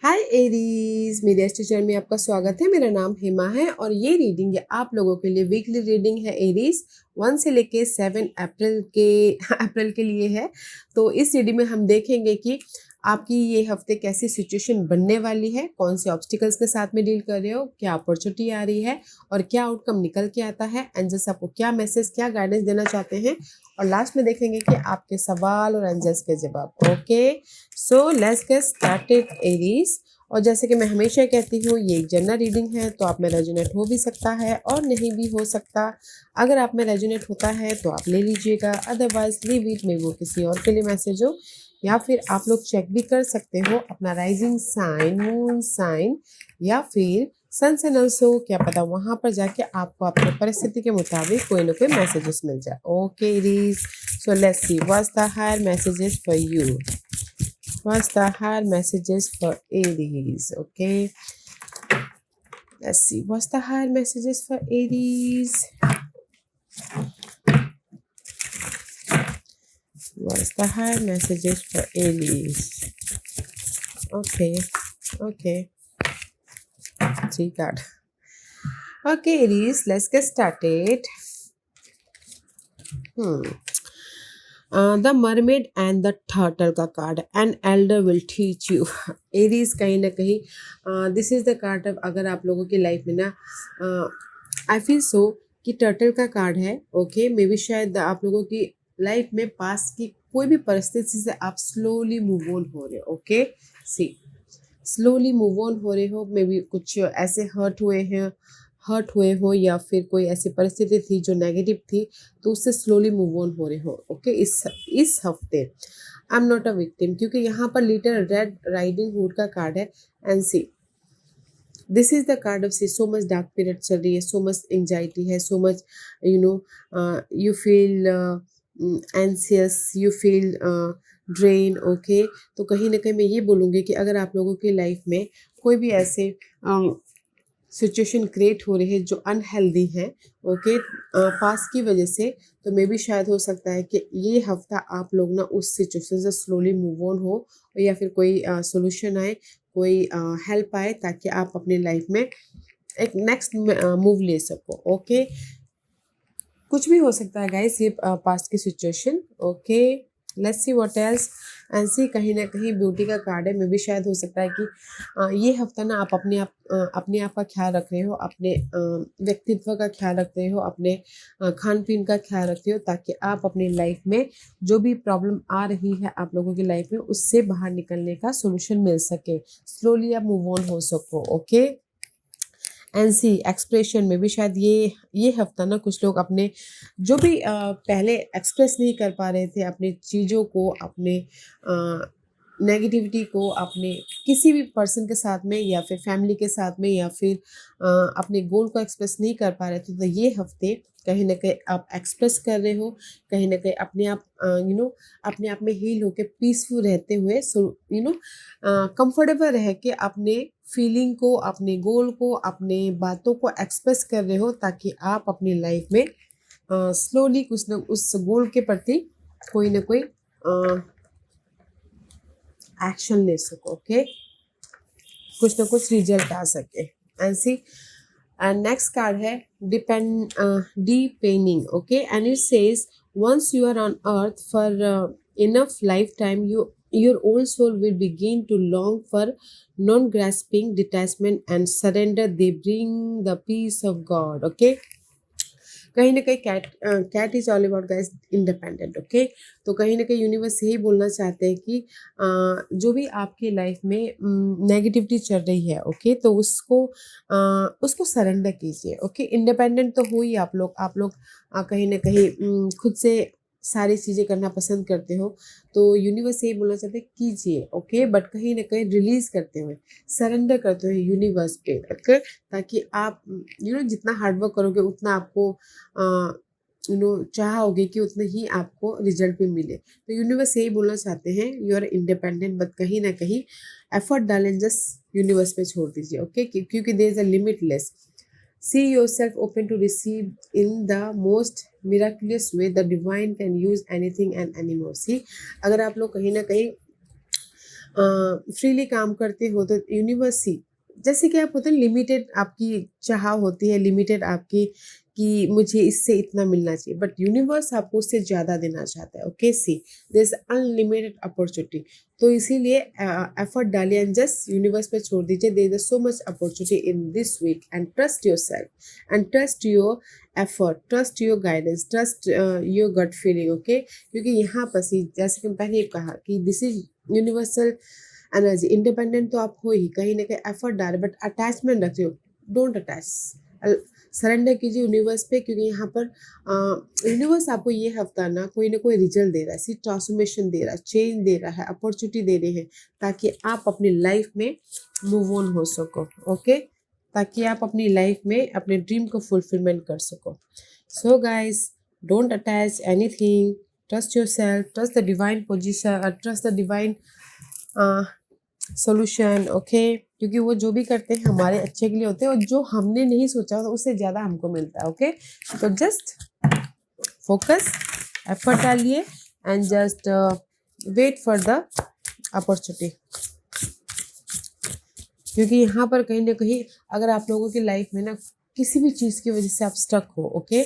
हाय Aries, मेरे astro channel में आपका स्वागत है। मेरा नाम हेमा है और ये रीडिंग है आप लोगों के लिए वीकली रीडिंग है एरीज 1 से लेके 7 अप्रैल के अप्रैल के लिए है। तो इस रीडिंग में हम देखेंगे कि आपकी ये हफ्ते कैसी सिचुएशन बनने वाली है, कौन से ऑब्स्टिकल्स के साथ में डील कर रहे हो, क्या अपॉर्चुनिटी आ रही है और क्या आउटकम निकल के आता है, एंजल्स आपको क्या मैसेज क्या गाइडेंस देना चाहते हैं। और लास्ट में देखेंगे कि आपके सवाल और एंजल्स के जवाब। Okay, so let's get started Aries. और जैसे कि मैं हमेशा कहती हूँ, ये एक जनरल रीडिंग है, तो आप में रेजोनेट हो भी सकता है और नहीं भी हो सकता। अगर आप में रेजोनेट होता है तो आप ले लीजिएगा, अदरवाइज लीव इट, में वो किसी और के लिए मैसेज हो। या फिर आप लोग चेक भी कर सकते हो अपना राइजिंग साइन, मून साइन या फिर सन से नल्स हो, क्या पता वहां पर जाके आपको अपने परिस्थिति के मुताबिक कोई ना कोई मैसेजेस मिल जाए। Okay Aries, so let's see what's the higher messages for you. What's the higher messages for Aries? Okay, let's see. What's the higher messages for Aries? What's the higher messages for Aries? Okay, okay. 3 card. Okay, Aries, let's get started. The mermaid and the turtle का card, an elder will teach you. Aries कहीं ना कहीं this is the card of, अगर आप लोगों की life में ना आई फील सो कि टर्टल का कार्ड है। ओके, मे बी शायद आप लोगों की लाइफ में पास की कोई भी परिस्थिति से आप स्लोली मूव ऑन हो रहे हो। Okay, see slowly move on हो रहे हो, मे बी कुछ ऐसे हर्ट हुए हो या फिर कोई ऐसी परिस्थिति थी जो नेगेटिव थी, तो उससे स्लोली मूव ऑन हो रहे हो। ओके, इस हफ्ते I am not a victim, क्योंकि यहाँ पर लिटिल रेड राइडिंग हुड का कार्ड है। And see this is the card of see, so much dark period चल रही है, सो मच एंजाइटी है, so much you feel anxious, you feel drain. Okay, तो कहीं ना कहीं मैं ये बोलूँगी कि अगर आप लोगों की लाइफ में कोई भी ऐसे सिचुएशन क्रिएट हो रही है जो अनहेल्दी है, ओके, पास की वजह से, तो मे भी शायद हो सकता है कि ये हफ्ता आप लोग ना उस सिचुएशन से स्लोली मूव ऑन हो, या फिर कोई सोल्यूशन आए, कोई हेल्प आए, ताकि आप अपनी लाइफ में एक नेक्स्ट मूव ले सको। ओके, कुछ भी हो सकता है गाइस, ये पास्ट की situation. Okay, let's see what else. And see कहीं ना कहीं ब्यूटी का कार्ड है, मे भी शायद हो सकता है कि ये हफ्ता ना आप अपने आप का ख्याल रख रहे हो, अपने व्यक्तित्व का ख्याल रख रहे हो, अपने खान पीन का ख्याल रख रहे हो, ताकि आप अपनी लाइफ में जो भी प्रॉब्लम आ रही है आप लोगों की लाइफ में, उससे बाहर निकलने का सोल्यूशन मिल सके, स्लोली आप मूव ऑन हो सको। ओके, एनसी एक्सप्रेशन में भी शायद ये हफ्ता ना कुछ लोग अपने जो भी पहले एक्सप्रेस नहीं कर पा रहे थे, अपने चीज़ों को, अपने नेगेटिविटी को, अपने किसी भी पर्सन के साथ में या फिर फैमिली के साथ में, या फिर अपने गोल को एक्सप्रेस नहीं कर पा रहे थे, तो ये हफ्ते कहीं ना कहीं आप एक्सप्रेस कर रहे हो, कहीं ना कहीं अपने आप अपने आप में हील होके पीसफुल रहते हुए, कंफर्टेबल रह के अपने फीलिंग को, अपने गोल को, अपने बातों को एक्सप्रेस कर रहे हो, ताकि आप अपनी लाइफ में स्लोली कुछ न उस गोल के प्रति कोई ना कोई एक्शन ले सको। ओके, कुछ ना कुछ रिजल्ट आ सके। एंड सी नेक्स्ट कार्ड है deepening. Okay, and it says once you are on earth for enough lifetime, your old soul will begin to long for non-grasping detachment and surrender. They bring the peace of God. Okay, कहीं ना कहीं cat is all about guys independent. Okay, तो कहीं ना कहीं universe यही बोलना चाहते हैं कि जो भी आपकी लाइफ में नेगेटिविटी चल रही है, ओके, तो उसको सरेंडर कीजिए। ओके, इंडिपेंडेंट तो हो ही आप लोग कहीं ना कहीं खुद से सारी चीज़ें करना पसंद करते हो, तो यूनिवर्स यही बोलना चाहते हैं कीजिए। ओके, बट कहीं ना कहीं रिलीज करते हुए, सरेंडर करते हुए यूनिवर्स पे। ओके, ताकि आप जितना हार्डवर्क करोगे उतना आपको चाहोगे कि उतने ही आपको रिजल्ट भी मिले। तो यूनिवर्स यही बोलना चाहते हैं, यू आर इंडिपेंडेंट, बट कहीं ना कहीं एफर्ट डालें, जस्ट यूनिवर्स पे छोड़ दीजिए। ओके, क्योंकि there is a limitless. See yourself open to receive in the most miraculous way. The divine can use anything and anymore. See, अगर आप लोग कहीं ना कहीं फ्रीली काम करते हो तो यूनिवर्स ही, जैसे कि आप होते हैं लिमिटेड आपकी चाह होती है, लिमिटेड आपकी कि मुझे इससे इतना मिलना चाहिए, बट यूनिवर्स आपको उससे ज़्यादा देना चाहता है। Okay, see there is unlimited opportunity. तो इसीलिए एफर्ट डालिए एंड जस्ट यूनिवर्स पे छोड़ दीजिए। There is so much opportunity in this week and trust yourself and trust your effort, trust your guidance, trust your gut feeling. Okay, क्योंकि यहाँ पर see जैसे कि मैंने कहा कि this is universal energy. Independent तो आप हो ही, कहीं ना कहीं एफर्ट डाल, बट अटैचमेंट रखते हो, डोंट अटैच, सरेंडर कीजिए यूनिवर्स पे, क्योंकि यहाँ पर यूनिवर्स आपको ये हफ्ता ना कोई रिजल्ट दे रहा है, सी ट्रांसफॉर्मेशन दे रहा है, चेंज दे रहा है, अपॉर्चुनिटी दे रहे हैं, ताकि आप अपनी लाइफ में मूव ऑन हो सको। ओके, ताकि आप अपनी लाइफ में अपने ड्रीम को फुलफिलमेंट कर सको। So guys, don't attach anything, trust your self, trust the divine position, trust the divine solution. Okay, क्योंकि वो जो भी करते हैं हमारे अच्छे के लिए होते हैं, और जो हमने नहीं सोचा होता उससे ज़्यादा हमको मिलता है। ओके, तो जस्ट फोकस, एफर्ट डालिए and just wait for the opportunity, क्योंकि यहाँ पर कहीं ना कहीं अगर आप लोगों की लाइफ में ना किसी भी चीज़ की वजह से आप स्टक हो, ओके,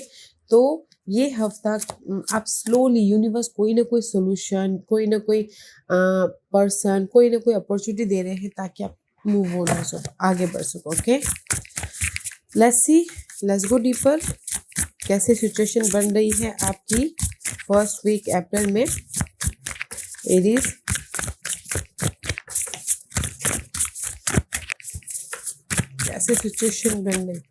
तो ये हफ्ता आप स्लोली यूनिवर्स कोई ना कोई सोल्यूशन, कोई ना कोई पर्सन, कोई ना कोई अपॉर्चुनिटी दे रहे हैं, ताकि आप मूव ऑन हो सको, आगे बढ़ सको। Okay, let's C, let's go deeper. कैसे सिचुएशन बन रही है आपकी फर्स्ट वीक अप्रैल में, एरीज। कैसे सिचुएशन बन रही,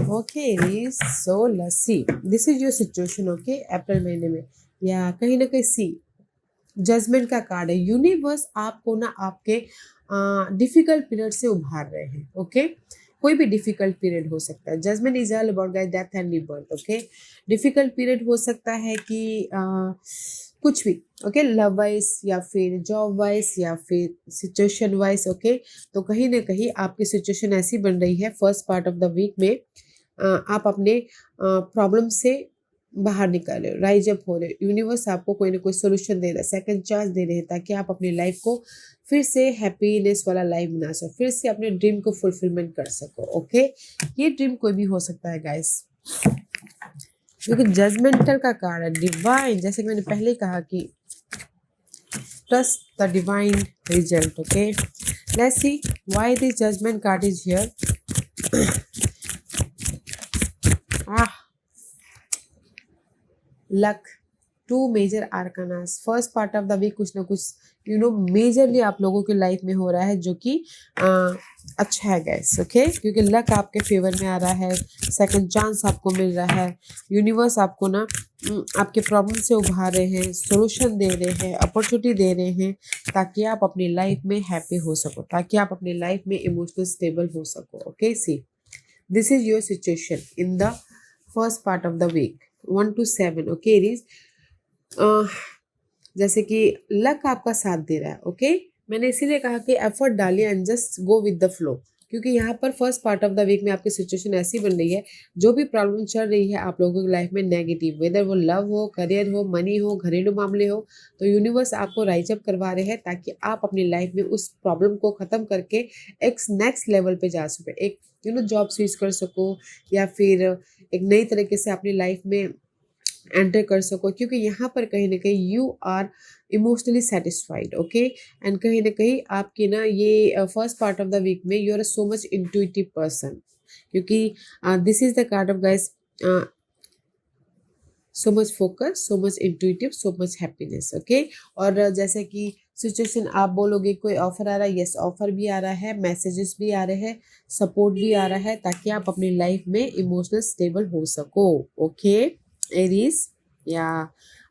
okay Aries, so let's see, this is your situation. Okay, April महीने में, या कहीं ना कहीं सी जजमेंट का कार्ड है। यूनिवर्स आपको ना आपके डिफिकल्ट पीरियड से उभार रहे हैं। ओके, कोई भी डिफिकल्ट पीरियड हो सकता है। Judgement is all about guys death and rebirth. Okay, difficult period हो सकता है कि कुछ भी, ओके, लव वाइज या फिर जॉब वाइज या फिर सिचुएशन वाइज। ओके, तो कहीं ना कहीं आपकी सिचुएशन ऐसी बन रही है first part of the week में, आप अपने प्रॉब्लम से बाहर निकल रहे हो, राइज अप हो रहे हो। यूनिवर्स आपको कोई ना कोई सोल्यूशन दे रहा है, सेकंड चांस दे रहे हैं, ताकि आप अपनी लाइफ को फिर से हैप्पीनेस वाला लाइफ बना सको, फिर से अपने ड्रीम को फुलफिलमेंट कर सको। ओके, ये ड्रीम कोई भी हो सकता है गाइस, क्योंकि जजमेंटल का कार्ड है। डिवाइन, जैसे कि मैंने पहले कहा कि trust the divine result. Okay, let's see why this judgement card is here. Luck, two major arcanas. First part of the week कुछ ना कुछ मेजरली आप लोगों की लाइफ में हो रहा है, जो कि अच्छा है गैस। ओके, क्योंकि लक आपके फेवर में आ रहा है, सेकंड चांस आपको मिल रहा है, यूनिवर्स आपको ना आपके प्रॉब्लम से उभार रहे हैं, सोल्यूशन दे रहे हैं, अपॉर्चुनिटी दे रहे हैं, ताकि आप अपनी लाइफ में हैप्पी हो सको, ताकि आप अपनी लाइफ में इमोशनल स्टेबल हो सको। Okay, see this is your situation in the first part of the week 1 to 7। Okay Aries, जैसे कि लक आपका साथ दे रहा है। ओके, मैंने इसीलिए कहा कि एफर्ट डालिए and just go with the flow, क्योंकि यहाँ पर first part of the week में आपकी सिचुएशन ऐसी बन रही है, जो भी प्रॉब्लम चल रही है आप लोगों की लाइफ में नेगेटिव, वेदर वो लव हो, करियर हो, मनी हो, घरेलू मामले हो, तो यूनिवर्स आपको राइज अप करवा रहे हैं, ताकि आप अपनी लाइफ में उस प्रॉब्लम को ख़त्म करके एक नेक्स्ट लेवल पे जा सको, एक जॉब स्विच कर सको, या फिर एक नई तरीके से अपनी लाइफ में एंटर कर सको, क्योंकि यहाँ पर कहीं ना कहीं you are emotionally satisfied. Okay, and कहीं ना कहीं आपकी ना ये first part of the week में you are so much intuitive person, क्योंकि this is the card of guys, so much focus, so much intuitive, so much happiness. Okay, और जैसे कि सिचुएशन आप बोलोगे कोई ऑफर आ रहा है, यस ऑफर भी आ रहा है, मैसेजेस भी आ रहे हैं, सपोर्ट भी आ रहा है, ताकि आप अपनी लाइफ में इमोशनल स्टेबल हो सको। ओके एरीज, या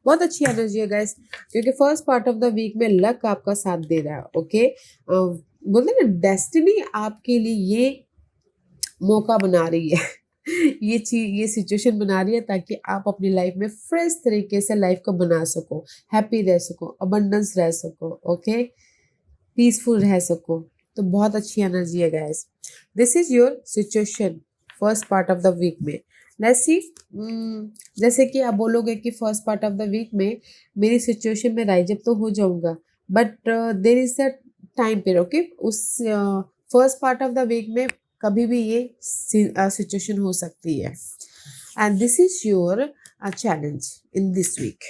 बहुत अच्छी एनर्जी है गाइस, क्योंकि first part of the week में लक आपका साथ दे रहा है। ओके, बोलते हैं ना डेस्टिनी आपके लिए ये मौका बना रही है ये चीज, ये सिचुएशन बना रही है, ताकि आप अपनी लाइफ में फ्रेश तरीके से लाइफ को बना सको, हैप्पी रह सको, अबंडेंस रह सको, ओके, पीसफुल रह सको। तो बहुत अच्छी एनर्जी है guys, this is your situation first part of the week में। Let's see. जैसे कि आप बोलोगे कि first part of the week में मेरी सिचुएशन में राइज अप तो हो जाऊंगा, but there is the time period, okay. उस first part of the week में कभी भी ये सिचुएशन हो सकती है, and this is your challenge in this week.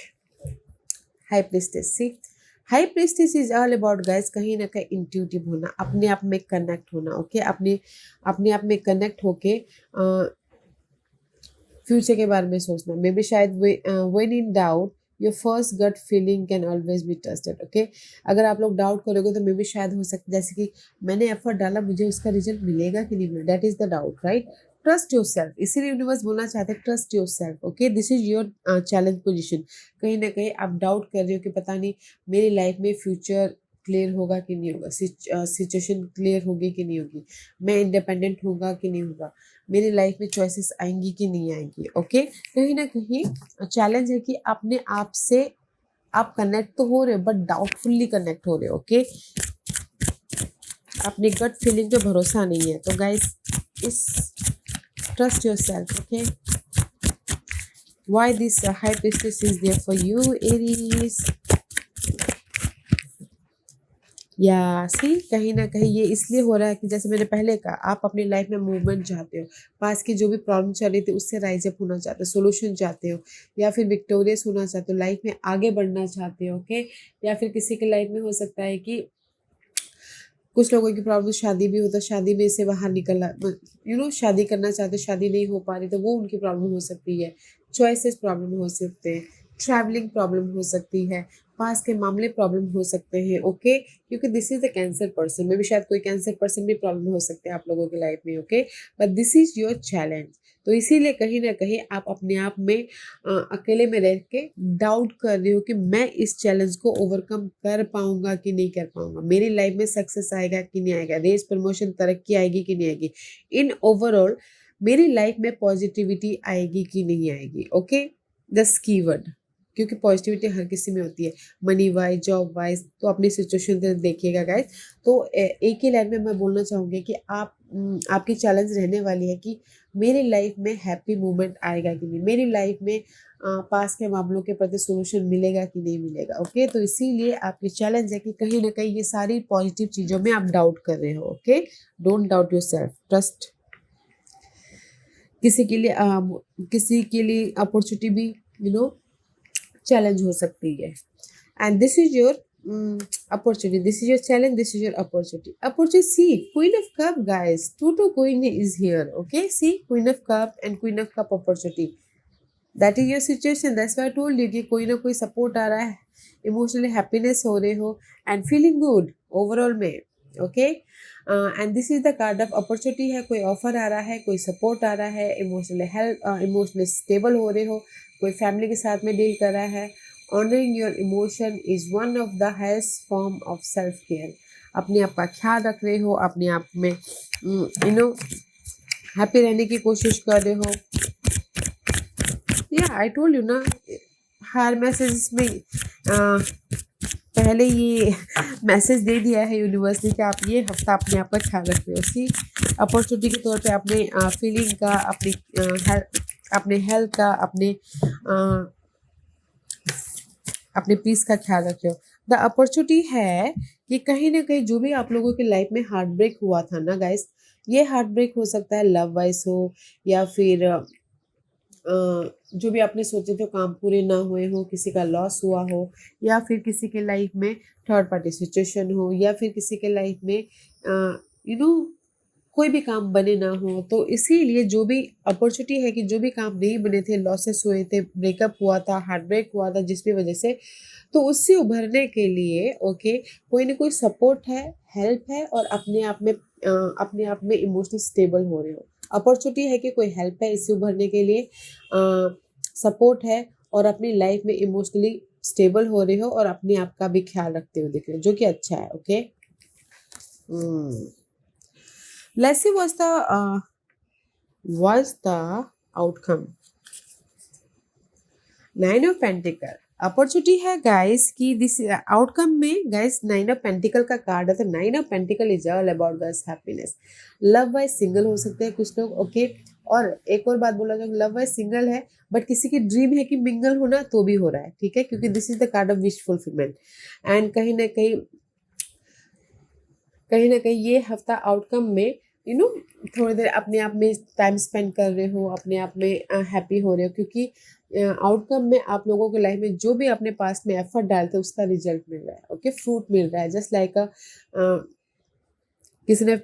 High priestess, see, high priestess is all about guys कहीं ना कहीं इंट्यूटिव होना, अपने आप में कनेक्ट होना, ओके। अपने अपने आप में कनेक्ट होके फ्यूचर के बारे में सोचना। मे बी शायद when in doubt your first gut feeling can always be trusted, okay. अगर आप लोग डाउट करोगे तो मे बी शायद हो सकता है जैसे कि मैंने एफर्ट डाला, मुझे उसका रिजल्ट मिलेगा कि नहीं मिलेगा, that is the doubt, right. Trust your self, इसीलिए यूनिवर्स बोलना चाहते हैं trust your self, okay. This is your challenge position. कहीं ना कहीं आप डाउट कर रहे हो कि पता नहीं मेरी लाइफ में फ्यूचर क्लियर होगा कि नहीं होगा, सिचुएशन क्लियर होगी कि नहीं होगी, मैं इंडिपेंडेंट होगा कि नहीं होगा, मेरी लाइफ में चॉइसेस आएंगी कि नहीं आएंगी, ओके। कहीं ना कहीं चैलेंज है कि अपने आप से आप कनेक्ट तो हो रहे हो बट डाउटफुल्ली कनेक्ट हो रहे हो, ओके। अपनी गट फीलिंग पे भरोसा नहीं है, तो guys is trust your self, okay. Why this high priestess is there for you Aries. या सी, कहीं ना कहीं ये इसलिए हो रहा है कि जैसे मैंने पहले कहा, आप अपनी लाइफ में मूवमेंट चाहते हो, पास की जो भी प्रॉब्लम चल रही थी उससे राइज अप होना चाहते हो, सोल्यूशन चाहते हो, या फिर विक्टोरियस होना चाहते हो, लाइफ में आगे बढ़ना चाहते हो, ओके। या फिर किसी के लाइफ में हो सकता है कि कुछ लोगों की प्रॉब्लम शादी भी होता है, शादी में से बाहर निकलना, शादी करना चाहते, शादी नहीं हो पा रही तो वो उनकी प्रॉब्लम हो सकती है, चॉइसेस प्रॉब्लम हो सकते हैं, ट्रैवलिंग प्रॉब्लम हो सकती है, पास के मामले प्रॉब्लम हो सकते हैं, ओके। क्योंकि this is the cancer person, में भी शायद कोई कैंसर पर्सन भी प्रॉब्लम हो सकते हैं आप लोगों की लाइफ में, okay. But this is your challenge. तो इसीलिए कहीं ना कहीं आप अपने आप में अकेले में रह के डाउट कर रहे हो कि मैं इस चैलेंज को ओवरकम कर पाऊंगा कि नहीं कर पाऊंगा, मेरी लाइफ में सक्सेस आएगा कि नहीं आएगा, रेस प्रमोशन तरक्की आएगी कि नहीं आएगी, इन ओवरऑल मेरी लाइफ में पॉजिटिविटी आएगी कि नहीं आएगी, ओके। दस कीवर्ड, क्योंकि पॉजिटिविटी हर किसी में होती है, मनी वाइज, जॉब वाइज, तो अपनी सिचुएशन से देखिएगा गाइस। तो एक ही लाइन में मैं बोलना चाहूँगी कि आपकी चैलेंज रहने वाली है कि मेरी लाइफ में हैप्पी मोमेंट आएगा कि नहीं, मेरी लाइफ में पास के मामलों के प्रति सोल्यूशन मिलेगा कि नहीं मिलेगा, ओके। तो इसीलिए आपकी चैलेंज है कि कहीं ना कहीं ये सारी पॉजिटिव चीज़ों में आप डाउट कर रहे हो, okay. Don't doubt your self, trust. किसी के लिए अपॉर्चुनिटी भी चैलेंज हो सकती है, and this is your opportunity, this is your challenge, this is your opportunity. See, queen of cup guys, two queen is here, okay. See, queen of cup and queen of cup opportunity, that is your situation. That's why I told you कि कोई ना कोई support आ रहा है, emotionally happiness हो रहे हो and feeling good overall में, okay. And this is the card of opportunity है, कोई ऑफर आ रहा है, कोई सपोर्ट आ रहा है, इमोशनली इमोशनली स्टेबल हो रहे हो, कोई फैमिली के साथ में डील कर रहा है। Honouring your emotion is one of the highest form of self care. अपने आप का ख्याल रख रहे हो, अपने आप में हैप्पी रहने की कोशिश कर रहे हो। या आई टोल्ड यू ना, हर मैसेज में पहले ये मैसेज दे दिया है यूनिवर्स ने कि आप ये हफ्ता अपने आप का ख्याल रख रहे हो। सी, अपॉर्चुनिटी के तौर पे अपने फीलिंग का, अपने हेल्थ का, अपने पीस का ख्याल रख रहे हो। द अपॉर्चुनिटी है कि कहीं ना कहीं जो भी आप लोगों की लाइफ में हार्ट ब्रेक हुआ था ना गाइस, ये हार्ट ब्रेक हो सकता है लव वाइज हो, या फिर जो भी आपने सोचे थे काम पूरे ना हुए हो, किसी का लॉस हुआ हो, या फिर किसी के लाइफ में थर्ड पार्टी सिचुएशन हो, या फिर किसी के लाइफ में कोई भी काम बने ना हो। तो इसीलिए जो भी अपॉर्चुनिटी है कि जो भी काम नहीं बने थे, लॉसेस हुए थे, ब्रेकअप हुआ था, हार्ट ब्रेक हुआ था जिस भी वजह से, तो उससे उभरने के लिए ओके कोई ना कोई सपोर्ट है, हेल्प है, और अपने आप में इमोशनल स्टेबल हो रहे हो। अपॉर्चुनिटी है कि कोई हेल्प है इससे उभरने के लिए, सपोर्ट है, और अपनी लाइफ में इमोशनली स्टेबल हो रहे हो, और अपने आप का भी ख्याल रखते हुए दिख रहे हो, जो कि अच्छा है, okay. Let's see what's the outcome. Nine of Pentacles. Opportunity है गाइस कि दिस आउटकम में गाइस 9 ऑफ पेंटिकल का कार्ड है, तो 9 of pentacle is all about guys happiness. Love wise single हो सकते हैं कुछ लोग, ओके। और एक और बात बोला जाए, लव वाइज सिंगल है बट किसी की ड्रीम है कि मिंगल होना, तो भी हो रहा है, ठीक है, क्योंकि this is the card of wish fulfilment. And कहीं ना कहीं ये हफ्ता आउटकम में थोड़ी देर अपने आप में टाइम स्पेंड कर रहे हो, अपने आप में हैप्पी हो रहे हो, क्योंकि आउटकम में आप लोगों के लाइफ में जो भी अपने पास में एफर्ट डालते हो उसका रिजल्ट मिल रहा है, ओके, फ्रूट मिल रहा है। जस्ट लाइक किसी ने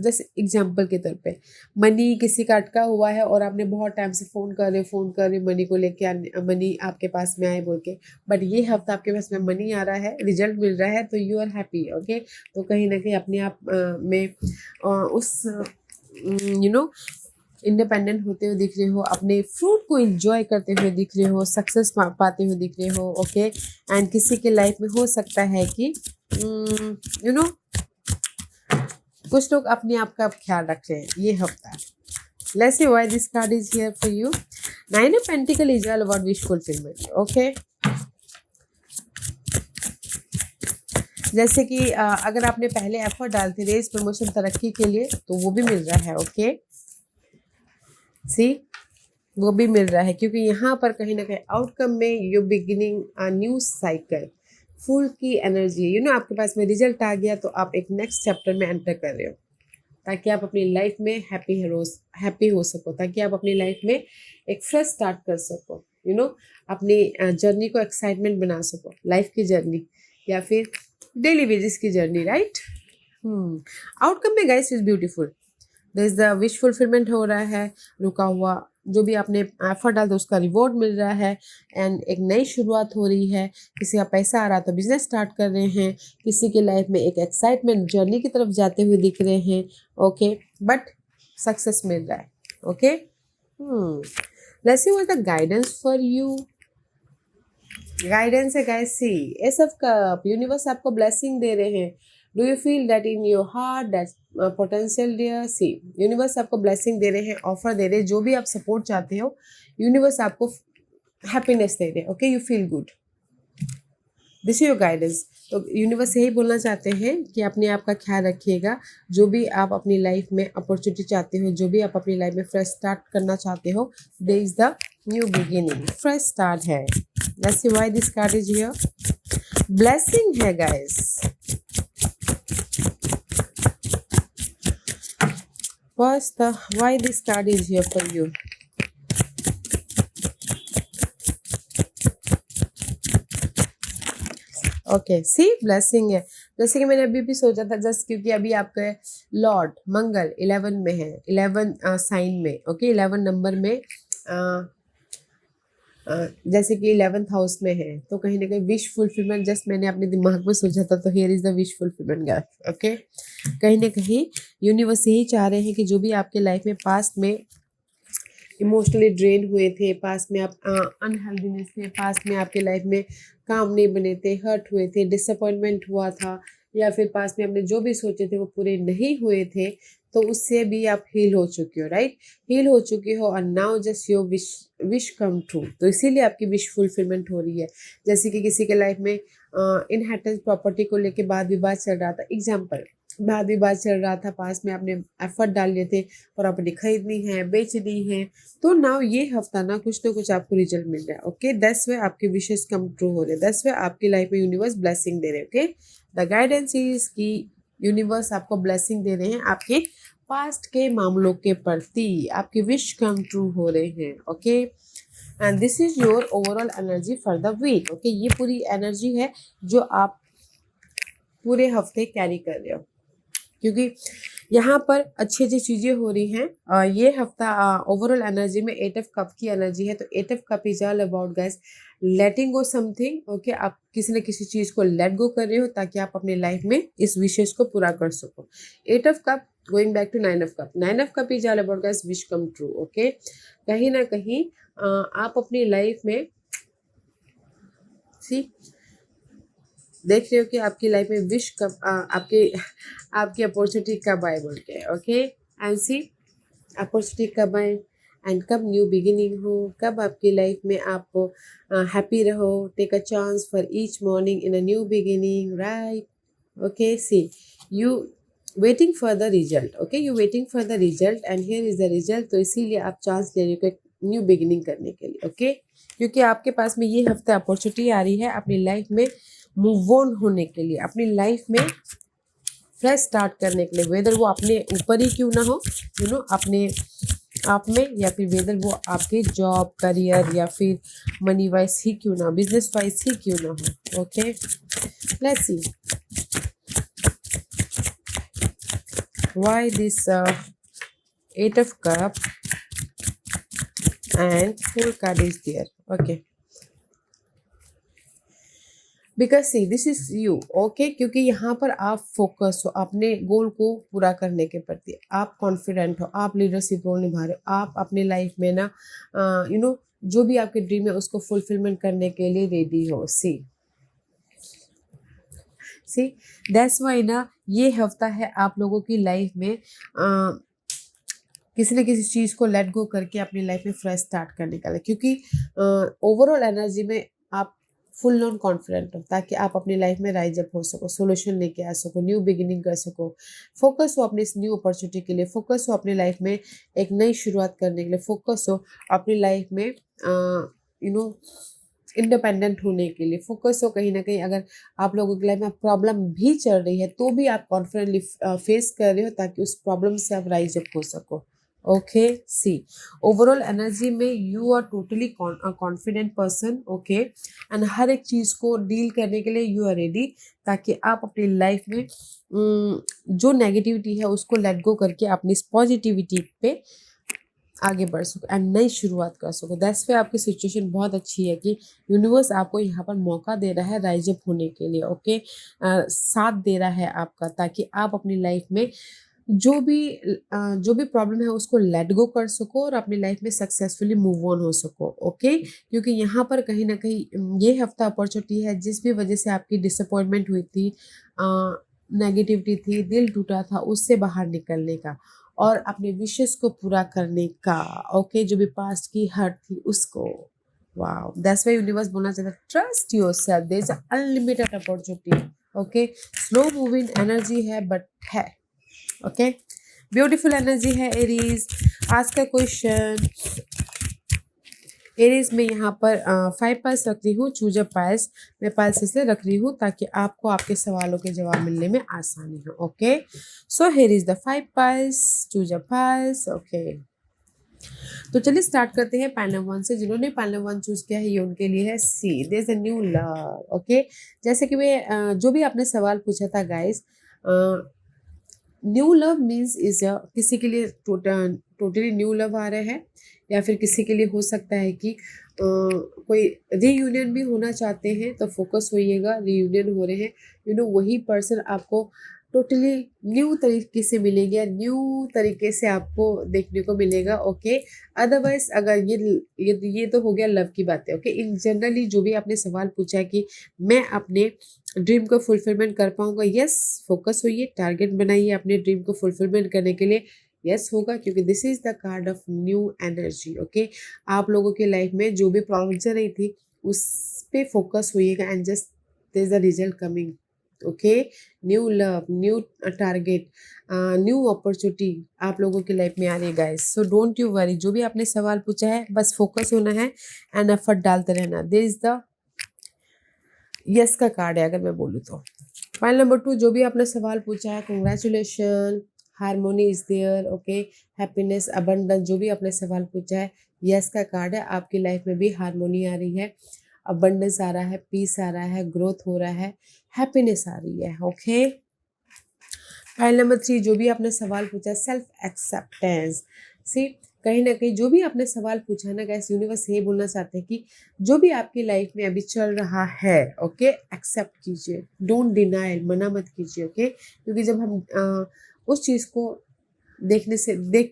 जैसे एग्जाम्पल के तौर पे मनी किसी का अटका हुआ है और आपने बहुत टाइम से फ़ोन कर रहे मनी को लेके, मनी आपके पास में आए बोल के, बट ये हफ्ता आपके पास में मनी आ रहा है, रिजल्ट मिल रहा है, तो यू आर हैप्पी, ओके। तो कहीं ना कहीं अपने आप में उस इंडिपेंडेंट होते हुए दिख रहे हो, अपने फ्रूट को एंजॉय करते हुए दिख रहे हो, सक्सेस पाते हुए दिख रहे हो, ओके। एंड किसी के लाइफ में हो सकता है कि यू नो कुछ लोग अपने आप का ख्याल रख रहे हैं ये हफ्ता। Let's see why this card is here for you. 9 of pentacle is all about wish fulfilment, okay. जैसे कि अगर आपने पहले एफर्ट डालते रेस प्रमोशन तरक्की के लिए, तो वो भी मिल रहा है, ओके। सी, वो भी मिल रहा है, क्योंकि यहाँ पर कहीं ना कहीं आउटकम में you beginning a new cycle, full की एनर्जी, आपके पास में रिजल्ट आ गया, तो आप एक नेक्स्ट चैप्टर में एंटर कर रहे हो, ताकि आप अपनी लाइफ में हैप्पी हो सको, ताकि आप अपनी लाइफ में एक फ्रेश स्टार्ट कर सको, अपनी जर्नी को एक्साइटमेंट बना सको, लाइफ की जर्नी या फिर डेली बेसिस की जर्नी, राइट। आउटकम में guys is beautiful. This the wish fulfilment हो रहा है, रुका हुआ जो भी आपने एफर्ट डाल दो उसका रिवॉर्ड मिल रहा है, एंड एक नई शुरुआत हो रही है। किसी का पैसा आ रहा तो बिजनेस स्टार्ट कर रहे हैं, किसी के लाइफ में एक एक्साइटमेंट जर्नी की तरफ जाते हुए दिख रहे हैं, ओके, बट सक्सेस मिल रहा है, okay. Let's see what the guidance for you. Guidance है guys, see ace of cup, universe आपको ब्लेसिंग दे रहे हैं। Do you feel that in your heart that potential dear, see universe आपको blessing दे रहे हैं, ऑफर दे रहे हैं, जो भी आप सपोर्ट चाहते हो यूनिवर्स आपको हैप्पीनेस दे रहे हैं, okay, you feel good, this is your guidance. तो यूनिवर्स यही बोलना चाहते हैं कि अपने आप का ख्याल रखिएगा, जो भी आप अपनी लाइफ में अपॉर्चुनिटी चाहते हो, जो भी आप अपनी लाइफ में फ्रेश स्टार्ट करना चाहते हो, there is the new beginning, fresh start है। Let's see why this card is here. Blessing है guys. Why this card is here for you? Okay, see blessing है। जैसे कि मैंने अभी भी सोचा था, जस्ट क्योंकि अभी आपके लॉर्ड मंगल 11 में है, 11 साइन में, ओके, 11 नंबर में, जैसे कि 11th हाउस में है, तो कहीं ना कहीं विश फुलफिलमेंट जस्ट मैंने अपने दिमाग में सोचा था, तो here is the wish fulfilment guys, okay. कहीं ना कहीं यूनिवर्स यही चाह रहे हैं कि जो भी आपके लाइफ में पास्ट में इमोशनली ड्रेन हुए थे, पास में आप अनहेल्दीनेस थे, पास में आपके लाइफ में काम नहीं बने थे, हर्ट हुए थे, डिसअपॉइंटमेंट हुआ था, या फिर पास में आपने जो भी सोचे थे वो पूरे नहीं हुए थे, तो उससे भी आप हील हो चुके हो, राइट, हील हो चुके हो, और now just your wish come true, तो इसीलिए आपकी विश फुलफिलमेंट हो रही है। जैसे कि किसी के लाइफ में इनहेरिटेंस प्रॉपर्टी को लेके वाद विवाद चल रहा था, एग्जाम्पल, वाद विवाद चल रहा था, पास में आपने एफर्ट डाल लिए थे, प्रॉपर्टी खरीदनी है, बेचनी है, तो नाउ ये हफ्ता ना कुछ आपको रिजल्ट मिल रहा है, ओके, दैट्स व्हाई आपके विशेस कम ट्रू हो रहे हैं, दैट्स व्हाई आपकी लाइफ में यूनिवर्स ब्लेसिंग दे रहे हैं, ओके। द गाइडेंस इज कि यूनिवर्स आपको ब्लेसिंग दे रहे हैं, आपके पास्ट के मामलों के प्रति आपकी विश कम ट्रू हो रहे हैं, okay. And this is your overall energy for the week, okay, ये पूरी एनर्जी है जो आप पूरे हफ्ते कैरी कर रहे हो, क्योंकि यहाँ पर अच्छी अच्छी चीज़ें हो रही हैं। ये हफ्ता ओवरऑल एनर्जी में 8 ऑफ कप की एनर्जी है, तो 8 of cup is all about guys letting go something, okay, आप किसी न किसी चीज़ को लेट गो कर रहे हो ताकि आप अपने लाइफ में इस विशेष को पूरा कर सको। 8 of cup going back to 9 of cup, 9 of cup is all about guys wish come true, okay. कहीं ना कहीं आप अपनी लाइफ में सी देख रहे हो कि आपकी लाइफ में विश कब आपकी अपॉर्चुनिटी कब आए बोल के, ओके, एंड सी अपॉर्चुनिटी कब आए, एंड कब न्यू बिगिनिंग हो, कब आपकी लाइफ में आप हैप्पी रहो. Take a chance for each morning in a new beginning, right? Okay, see you waiting for the result. Okay, you waiting for the result and here is the result. तो इसीलिए आप chance ले रहे हो new beginning करने के लिए. Okay, क्योंकि आपके पास में ये हफ्ते अपॉर्चुनिटी आ रही है अपनी लाइफ में मूव ऑन होने के लिए, अपनी लाइफ में फ्रेश स्टार्ट करने के लिए. वेदर वो अपने ऊपर ही क्यों ना हो, यू नो, अपने आप में, या फिर वेदर वो आपके जॉब, करियर या फिर मनी वाइज ही क्यों ना, बिजनेस वाइज ही क्यों ना हो. Okay, let's see why this eight of cup and four card is there. Okay, because see this is you. Okay, क्योंकि यहाँ पर आप फोकस हो अपने गोल को पूरा करने के प्रति, आप कॉन्फिडेंट हो, आप लीडरशिप रोल निभा रहे हो, आप अपनी लाइफ में ना यू नो जो भी आपके ड्रीम है उसको फुलफिलमेंट करने के लिए रेडी हो. सी सी दैट्स वाई ना ये हफ्ता है आप लोगों की लाइफ में किसी न किसी चीज़ को लेट गो करके अपनी लाइफ में फ्रेश स्टार्ट करने का है, क्योंकि ओवरऑल एनर्जी में आप फुल नॉन कॉन्फिडेंट हो, ताकि आप अपनी लाइफ में राइज अप हो सको, सोल्यूशन लेके आ सको, न्यू बिगिनिंग कर सको. फोकस हो अपनी इस न्यू अपॉर्चुनिटी के लिए, फोकस हो अपनी लाइफ में एक नई शुरुआत करने के लिए, फोकस हो अपनी लाइफ में यू नो इंडिपेंडेंट होने के लिए, फोकस हो कहीं ना कहीं अगर आप लोगों की लाइफ में प्रॉब्लम भी चल रही है तो भी आप कॉन्फिडेंटली फेस कर रहे हो, ताकि उस प्रॉब्लम से आप राइज अप हो सको. ओके, सी ओवरऑल एनर्जी में you are totally confident person. Okay, and हर एक चीज़ को डील करने के लिए यू आर रेडी, ताकि आप अपनी लाइफ में जो नेगेटिविटी है उसको लेट गो करके अपनी पॉजिटिविटी पे आगे बढ़ सको एंड नई शुरुआत कर सको. दैट्स पे आपकी सिचुएशन बहुत अच्छी है कि यूनिवर्स आपको यहाँ पर मौका दे रहा है राइज अप होने के लिए. ओके, साथ दे रहा है आपका, ताकि आप अपनी लाइफ में जो भी प्रॉब्लम है उसको लेट गो कर सको और अपनी लाइफ में सक्सेसफुली मूव ऑन हो सको. ओके, क्योंकि यहाँ पर कहीं ना कहीं ये हफ्ता अपॉर्चुनिटी है जिस भी वजह से आपकी डिसअपॉइंटमेंट हुई थी, नेगेटिविटी थी, दिल टूटा था, उससे बाहर निकलने का और अपने विशेष को पूरा करने का. ओके, जो भी पास्ट की हर्ट थी उसको. वाओ, दैट्स व्हाई यूनिवर्स बोलना चाहता है trust yourself, there is unlimited opportunity. Okay, slow moving energy है बट है. ओके, ब्यूटीफुल एनर्जी है एरीज. आज का क्वेश्चन, एरीज में यहाँ पर 5 पाइल्स रख रही हूँ, चूज अ पाइल्स. मैं पाइल्स इसलिए रख रही हूँ ताकि आपको आपके सवालों के जवाब मिलने में आसानी हो. Okay, so here is the 5 piles, choose a piles. Okay, तो चलिए स्टार्ट करते हैं पाइल नंबर 1 से. जिन्होंने पाइल नंबर 1 चूज किया है ये उनके लिए है see, there is a new love. Okay, जैसे कि मैं जो भी आपने सवाल पूछा था guys, new love means is किसी के लिए टोटली न्यू लव आ रहा है, या फिर किसी के लिए हो सकता है कि कोई रीयूनियन भी होना चाहते हैं, तो फोकस होइएगा. रीयूनियन हो रहे हैं, वही पर्सन आपको टोटली न्यू तरीके से मिलेगा, न्यू तरीके से आपको देखने को मिलेगा. ओके, अदरवाइज अगर ये तो हो गया लव की बातें. ओके, इन जनरली जो भी आपने सवाल पूछा है कि मैं अपने ड्रीम को फुलफिलमेंट कर पाऊंगा, यस, फोकस होइए, टारगेट बनाइए अपने ड्रीम को फुलफिलमेंट करने के लिए. यस होगा, क्योंकि this is the card of new energy. Okay, आप लोगों की लाइफ में जो भी प्रॉब्लम चल रही थी उस पे फोकस होइएगा and just there is the result coming. Okay, new love, new target, new opportunity आप लोगों की लाइफ में आ रही है guys. So don't you worry, जो भी आपने सवाल पूछा है बस फोकस होना है एंड एफर्ट डालते रहना. देयर इज द यस का कार्ड है अगर मैं बोलूँ तो. फाइल नंबर 2, जो भी आपने सवाल पूछा है, congratulation, harmony is there. Okay, happiness, abundance, जो भी आपने सवाल पूछा है यस का कार्ड है. आपकी लाइफ में भी हारमोनी आ रही है, अबंडेंस आ रहा है, पीस आ रहा है, ग्रोथ हो रहा है, हैप्पीनेस आ रही है. ओके, फाइल नंबर 3, जो भी आपने सवाल पूछा, सेल्फ एक्सेप्टेंस. सी, कहीं ना कहीं जो भी आपने सवाल पूछा ना गाइस, यूनिवर्स ये बोलना चाहते हैं कि जो भी आपकी लाइफ में अभी चल रहा है, ओके, एक्सेप्ट कीजिए, डोंट डिनाई, मना मत कीजिए. ओके, क्योंकि जब हम उस चीज़ को देख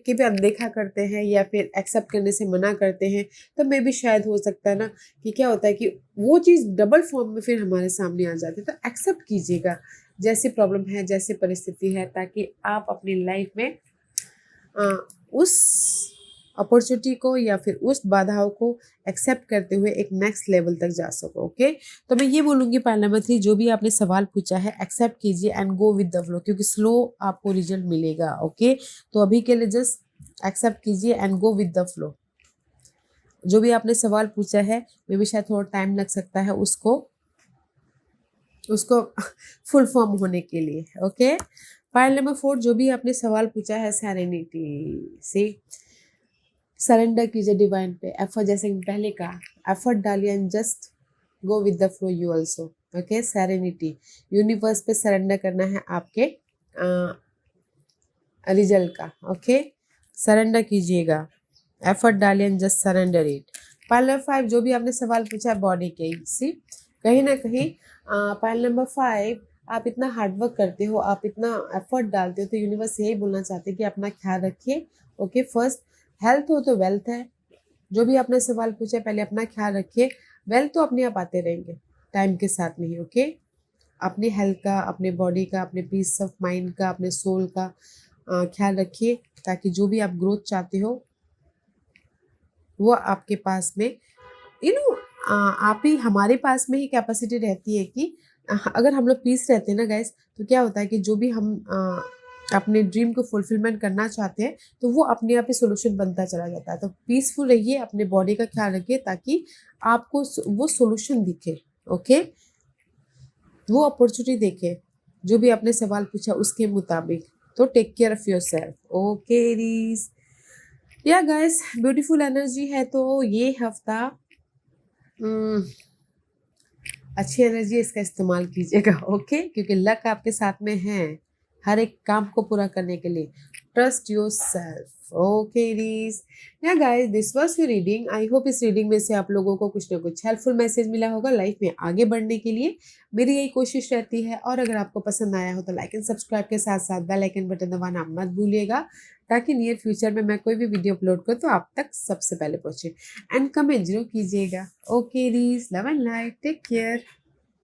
के भी अनदेखा करते हैं या फिर एक्सेप्ट करने से मना करते हैं, तो मे भी शायद हो सकता है ना कि क्या होता है कि वो चीज़ डबल फॉर्म में फिर हमारे सामने आ जाती है. तो एक्सेप्ट कीजिएगा जैसी प्रॉब्लम है, जैसी परिस्थिति है, ताकि आप अपनी लाइफ में उस अपॉर्चुनिटी को या फिर उस बाधाओं को एक्सेप्ट करते हुए एक नेक्स्ट लेवल तक जा सको। ओके, तो मैं ये बोलूँगी पॉइंट नंबर 3, जो भी आपने सवाल पूछा है एक्सेप्ट कीजिए and go with the flow, क्योंकि स्लो आपको रिजल्ट मिलेगा। ओके, तो अभी के लिए जस्ट एक्सेप्ट कीजिए and go with the flow. जो भी आपने सवाल पूछा है मे भी शायद थोड़ा टाइम लग सकता है उसको फुल फॉर्म होने के लिए। ओके, पॉइंट नंबर 4, जो भी आपने सवाल पूछा है सेरेनिटी से सरेंडर कीजिए डिवाइन पे। एफर्ट, जैसे कि पहले कहा, एफर्ट डालिए and just go with the flow you also. Okay, serenity, universe पे सरेंडर करना है आपके रिजल्ट का। ओके, सरेंडर कीजिएगा, एफर्ट डालिए and just surrender it. Pile number 5, जो भी आपने सवाल पूछा बॉडी के, सी कहीं ना कहीं पाइल नंबर 5, आप इतना हार्डवर्क करते हो, आप इतना एफर्ट डालते हो, तो यूनिवर्स यही बोलना चाहते हैं कि अपना ख्याल रखिए। ओके, फर्स्ट हेल्थ हो तो वेल्थ है। जो भी आपने सवाल पूछा पहले अपना ख्याल रखिए, वेल्थ तो अपने आप आते रहेंगे टाइम के साथ में ही। ओके, अपने हेल्थ का, अपने बॉडी का, अपने पीस ऑफ माइंड का, अपने सोल का ख्याल रखिए, ताकि जो भी आप ग्रोथ चाहते हो वो आपके पास में आप ही, हमारे पास में ही कैपेसिटी रहती है कि अगर हम लोग पीस रहते हैं ना गाइस, तो क्या होता है कि जो भी हम अपने ड्रीम को फुलफिलमेंट करना चाहते हैं तो वो अपने आप ही सोल्यूशन बनता चला जाता है। तो पीसफुल रहिए, अपने बॉडी का ख्याल रखिए ताकि आपको वो सोल्यूशन दिखे। ओके, वो अपॉर्चुनिटी देखे जो भी आपने सवाल पूछा उसके मुताबिक। तो take care of your self. Okay Aries, या गाइस, ब्यूटीफुल एनर्जी है, तो ये हफ्ता अच्छी एनर्जी है, इसका इस्तेमाल कीजिएगा। ओके, क्योंकि लक आपके साथ में है हर एक काम को पूरा करने के लिए। Trust your self. Okay Aries, या guys, this was your reading. I hope इस रीडिंग में से आप लोगों को कुछ ना कुछ हेल्पफुल मैसेज मिला होगा लाइफ में आगे बढ़ने के लिए। मेरी यही कोशिश रहती है, और अगर आपको पसंद आया हो तो लाइक एंड सब्सक्राइब के साथ साथ बेल आइकन बटन दबाना मत भूलिएगा, ताकि नियर फ्यूचर में मैं कोई भी वीडियो अपलोड करूँ तो आप तक सबसे पहले पहुंचे। एंड कमेंट जरूर कीजिएगा। Okay Aries, love and life, take care.